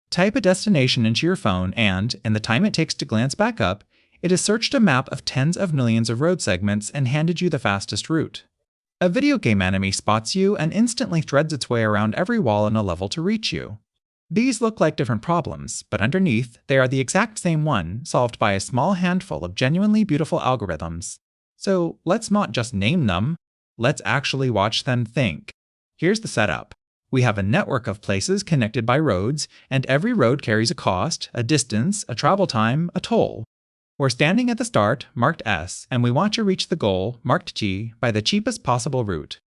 Type a destination into your phone and, in the time it takes to glance back up, it has searched a map of tens of millions of road segments and handed you the fastest route. A video game enemy spots you and instantly threads its way around every wall in a level to reach you. These look like different problems, but underneath, they are the exact same one, solved by a small handful of genuinely beautiful algorithms. So let's not just name them, let's actually watch them think. Here's the setup. We have a network of places connected by roads, and every road carries a cost, a distance, a travel time, a toll. We're standing at the start, marked S, and we want to reach the goal, marked T, by the cheapest possible route.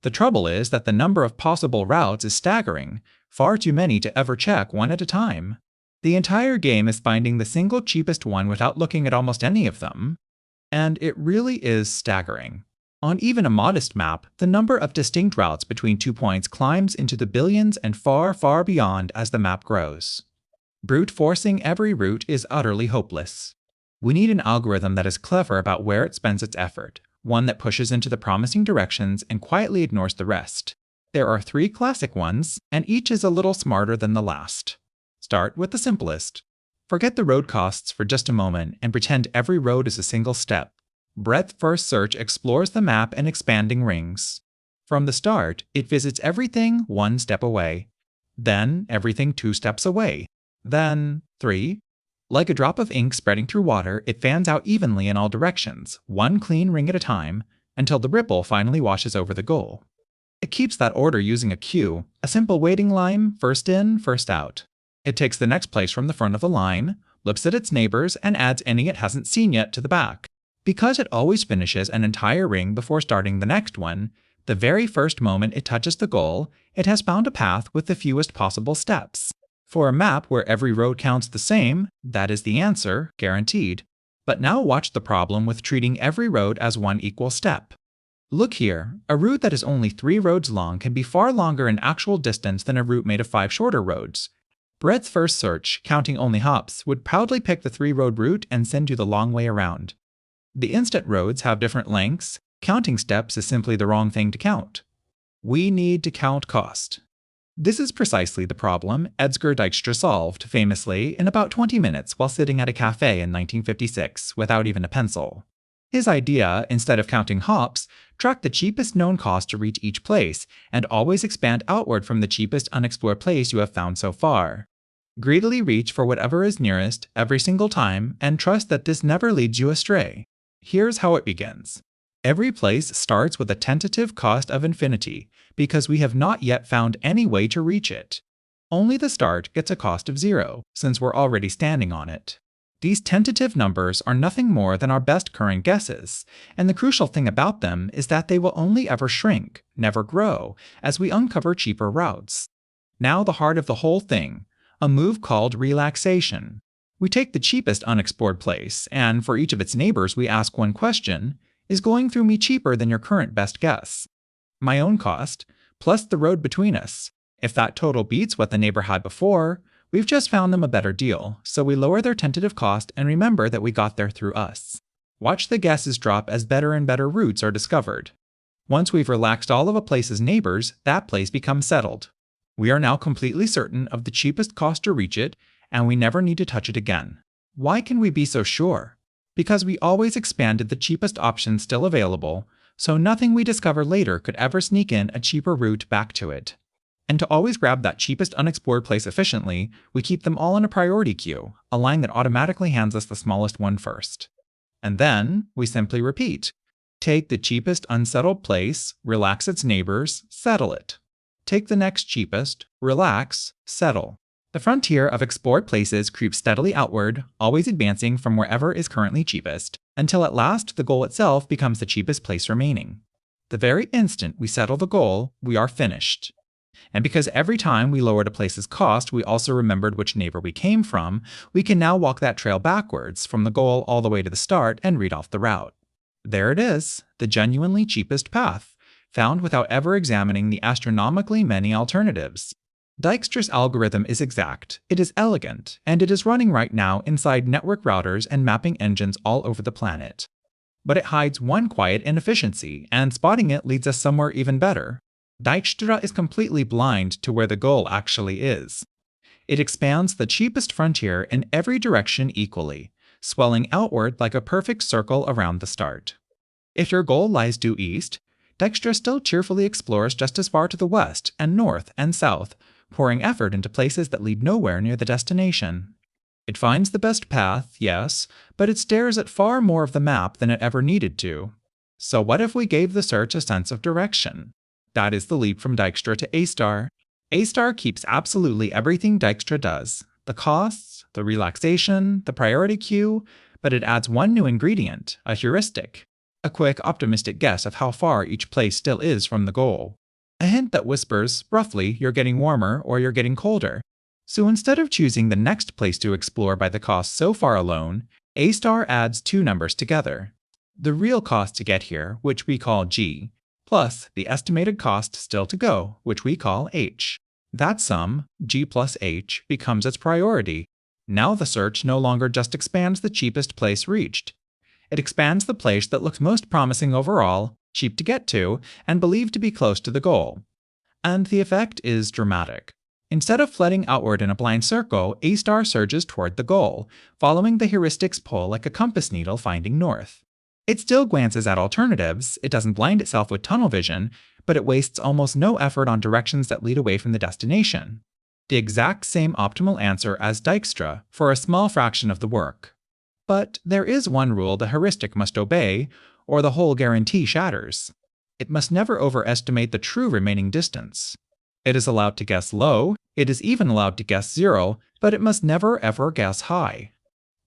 The trouble is that the number of possible routes is staggering, far too many to ever check one at a time. The entire game is finding the single cheapest one without looking at almost any of them. And it really is staggering. On even a modest map, the number of distinct routes between 2 points climbs into the billions and far, far beyond as the map grows. Brute forcing every route is utterly hopeless. We need an algorithm that is clever about where it spends its effort, one that pushes into the promising directions and quietly ignores the rest. There are 3 classic ones, and each is a little smarter than the last. Start with the simplest. Forget the road costs for just a moment and pretend every road is a single step. Breadth-first search explores the map in expanding rings. From the start, it visits everything 1 step away, then everything 2 steps away, then 3. Like a drop of ink spreading through water, it fans out evenly in all directions, 1 clean ring at a time, until the ripple finally washes over the goal. It keeps that order using a queue, a simple waiting line, first in, first out. It takes the next place from the front of the line, looks at its neighbors, and adds any it hasn't seen yet to the back. Because it always finishes an entire ring before starting the next one, the very first moment it touches the goal, it has found a path with the fewest possible steps. For a map where every road counts the same, that is the answer, guaranteed. But now watch the problem with treating every road as 1 equal step. Look here, a route that is only 3 roads long can be far longer in actual distance than a route made of 5 shorter roads. Breadth-first search, counting only hops, would proudly pick the 3-road route and send you the long way around. The instant roads have different lengths, counting steps is simply the wrong thing to count. We need to count cost. This is precisely the problem Edgar Dijkstra solved, famously, in about 20 minutes while sitting at a cafe in 1956, without even a pencil. His idea, instead of counting hops, track the cheapest known cost to reach each place, and always expand outward from the cheapest unexplored place you have found so far. Greedily reach for whatever is nearest, every single time, and trust that this never leads you astray. Here's how it begins. Every place starts with a tentative cost of infinity, because we have not yet found any way to reach it. Only the start gets a cost of 0, since we're already standing on it. These tentative numbers are nothing more than our best current guesses, and the crucial thing about them is that they will only ever shrink, never grow, as we uncover cheaper routes. Now the heart of the whole thing, a move called relaxation. We take the cheapest unexplored place, and for each of its neighbors we ask one question: is going through me cheaper than your current best guess? My own cost, plus the road between us. If that total beats what the neighbor had before, we've just found them a better deal, so we lower their tentative cost and remember that we got there through us. Watch the guesses drop as better and better routes are discovered. Once we've relaxed all of a place's neighbors, that place becomes settled. We are now completely certain of the cheapest cost to reach it, and we never need to touch it again. Why can we be so sure? Because we always expanded the cheapest option still available, so nothing we discover later could ever sneak in a cheaper route back to it. And to always grab that cheapest unexplored place efficiently, we keep them all in a priority queue, a line that automatically hands us the smallest one first. And then, we simply repeat. Take the cheapest unsettled place, relax its neighbors, settle it. Take the next cheapest, relax, settle. The frontier of explored places creeps steadily outward, always advancing from wherever is currently cheapest, until at last the goal itself becomes the cheapest place remaining. The very instant we settle the goal, we are finished. And because every time we lowered a place's cost, we also remembered which neighbor we came from, we can now walk that trail backwards, from the goal all the way to the start, and read off the route. There it is, the genuinely cheapest path, found without ever examining the astronomically many alternatives. Dijkstra's algorithm is exact, it is elegant, and it is running right now inside network routers and mapping engines all over the planet. But it hides one quiet inefficiency, and spotting it leads us somewhere even better. Dijkstra is completely blind to where the goal actually is. It expands the cheapest frontier in every direction equally, swelling outward like a perfect circle around the start. If your goal lies due east, Dijkstra still cheerfully explores just as far to the west and north and south, pouring effort into places that lead nowhere near the destination. It finds the best path, yes, but it stares at far more of the map than it ever needed to. So what if we gave the search a sense of direction? That is the leap from Dijkstra to A*. A* keeps absolutely everything Dijkstra does: the costs, the relaxation, the priority queue, but it adds one new ingredient, a heuristic. A quick, optimistic guess of how far each place still is from the goal. A hint that whispers, roughly, you're getting warmer or you're getting colder. So instead of choosing the next place to explore by the cost so far alone, A* adds two numbers together. The real cost to get here, which we call G, plus the estimated cost still to go, which we call H. That sum, G plus H, becomes its priority. Now the search no longer just expands the cheapest place reached. It expands the place that looks most promising overall, cheap to get to, and believed to be close to the goal. And the effect is dramatic. Instead of flooding outward in a blind circle, A* surges toward the goal, following the heuristics pull like a compass needle finding north. It still glances at alternatives, it doesn't blind itself with tunnel vision, but it wastes almost no effort on directions that lead away from the destination. The exact same optimal answer as Dijkstra for a small fraction of the work. But there is one rule the heuristic must obey, or the whole guarantee shatters. It must never overestimate the true remaining distance. It is allowed to guess low, it is even allowed to guess 0, but it must never ever guess high.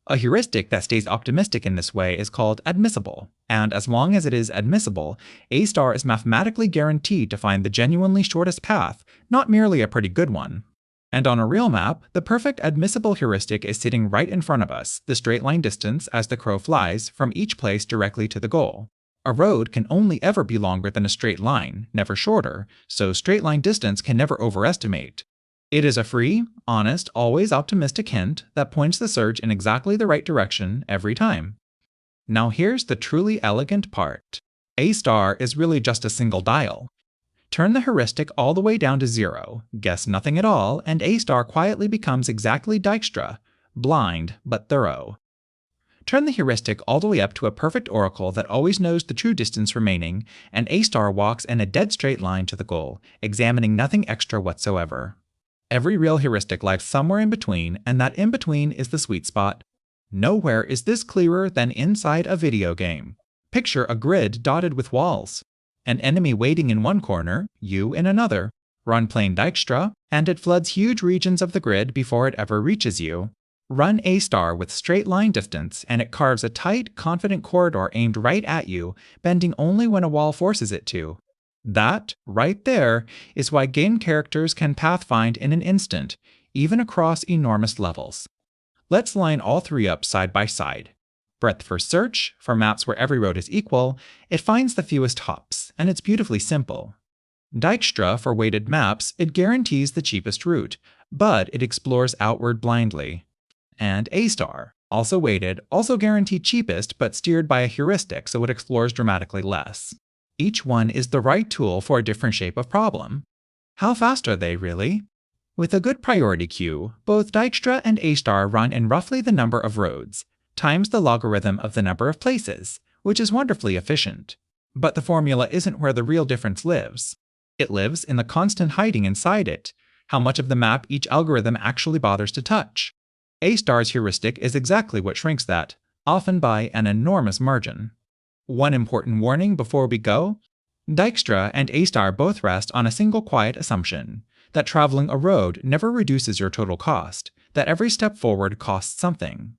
A heuristic that stays optimistic in this way is called admissible, and as long as it is admissible, A* is mathematically guaranteed to find the genuinely shortest path, not merely a pretty good one. And on a real map, the perfect admissible heuristic is sitting right in front of us, the straight line distance as the crow flies from each place directly to the goal. A road can only ever be longer than a straight line, never shorter, so straight line distance can never overestimate. It is a free, honest, always optimistic hint that points the search in exactly the right direction every time. Now here's the truly elegant part. A* is really just a single dial. Turn the heuristic all the way down to 0, guess nothing at all, and A* quietly becomes exactly Dijkstra, blind but thorough. Turn the heuristic all the way up to a perfect oracle that always knows the true distance remaining, and A* walks in a dead straight line to the goal, examining nothing extra whatsoever. Every real heuristic lies somewhere in between, and that in between is the sweet spot. Nowhere is this clearer than inside a video game. Picture a grid dotted with walls. An enemy waiting in one corner, you in another. Run plain Dijkstra, and it floods huge regions of the grid before it ever reaches you. Run A* with straight line distance, and it carves a tight, confident corridor aimed right at you, bending only when a wall forces it to. That, right there, is why game characters can pathfind in an instant, even across enormous levels. Let's line all three up side by side. Breadth first search, for maps where every road is equal, it finds the fewest hops, and it's beautifully simple. Dijkstra, for weighted maps, it guarantees the cheapest route, but it explores outward blindly. And A*, also weighted, also guaranteed cheapest, but steered by a heuristic so it explores dramatically less. Each one is the right tool for a different shape of problem. How fast are they, really? With a good priority queue, both Dijkstra and A* run in roughly the number of roads, times the logarithm of the number of places, which is wonderfully efficient. But the formula isn't where the real difference lives. It lives in the constant hiding inside it, how much of the map each algorithm actually bothers to touch. A*'s heuristic is exactly what shrinks that, often by an enormous margin. One important warning before we go: Dijkstra and A* both rest on a single quiet assumption, that traveling a road never reduces your total cost, that every step forward costs something.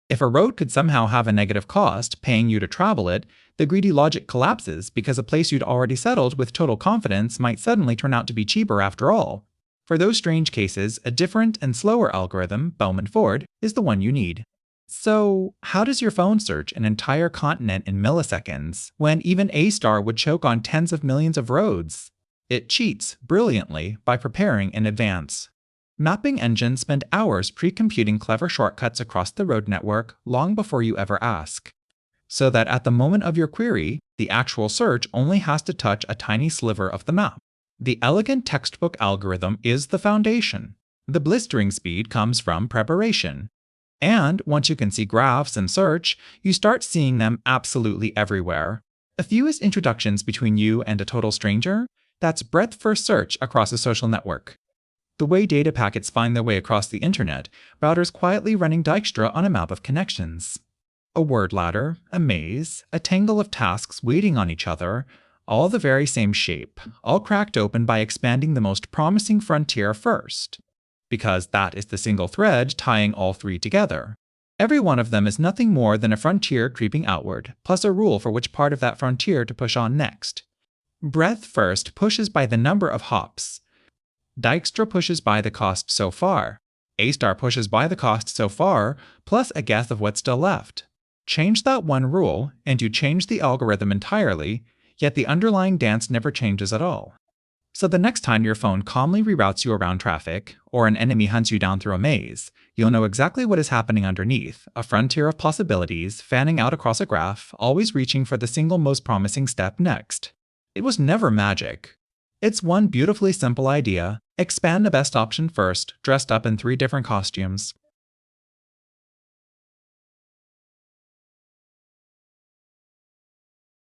If a road could somehow have a negative cost, paying you to travel it, the greedy logic collapses because a place you'd already settled with total confidence might suddenly turn out to be cheaper after all. For those strange cases, a different and slower algorithm, Bellman-Ford, is the one you need. So, how does your phone search an entire continent in milliseconds, when even A* would choke on tens of millions of roads? It cheats brilliantly by preparing in advance. Mapping engines spend hours pre-computing clever shortcuts across the road network long before you ever ask. So that at the moment of your query, the actual search only has to touch a tiny sliver of the map. The elegant textbook algorithm is the foundation. The blistering speed comes from preparation. And once you can see graphs and search, you start seeing them absolutely everywhere. The fewest introductions between you and a total stranger, that's breadth-first search across a social network. The way data packets find their way across the internet, routers quietly running Dijkstra on a map of connections. A word ladder, a maze, a tangle of tasks waiting on each other, all the very same shape, all cracked open by expanding the most promising frontier first. Because that is the single thread tying all three together. Every one of them is nothing more than a frontier creeping outward, plus a rule for which part of that frontier to push on next. Breadth first pushes by the number of hops. Dijkstra pushes by the cost so far. A* pushes by the cost so far, plus a guess of what's still left. Change that one rule, and you change the algorithm entirely, yet the underlying dance never changes at all. So the next time your phone calmly reroutes you around traffic, or an enemy hunts you down through a maze, you'll know exactly what is happening underneath, a frontier of possibilities fanning out across a graph, always reaching for the single most promising step next. It was never magic. It's one beautifully simple idea: expand the best option first, dressed up in 3 different costumes.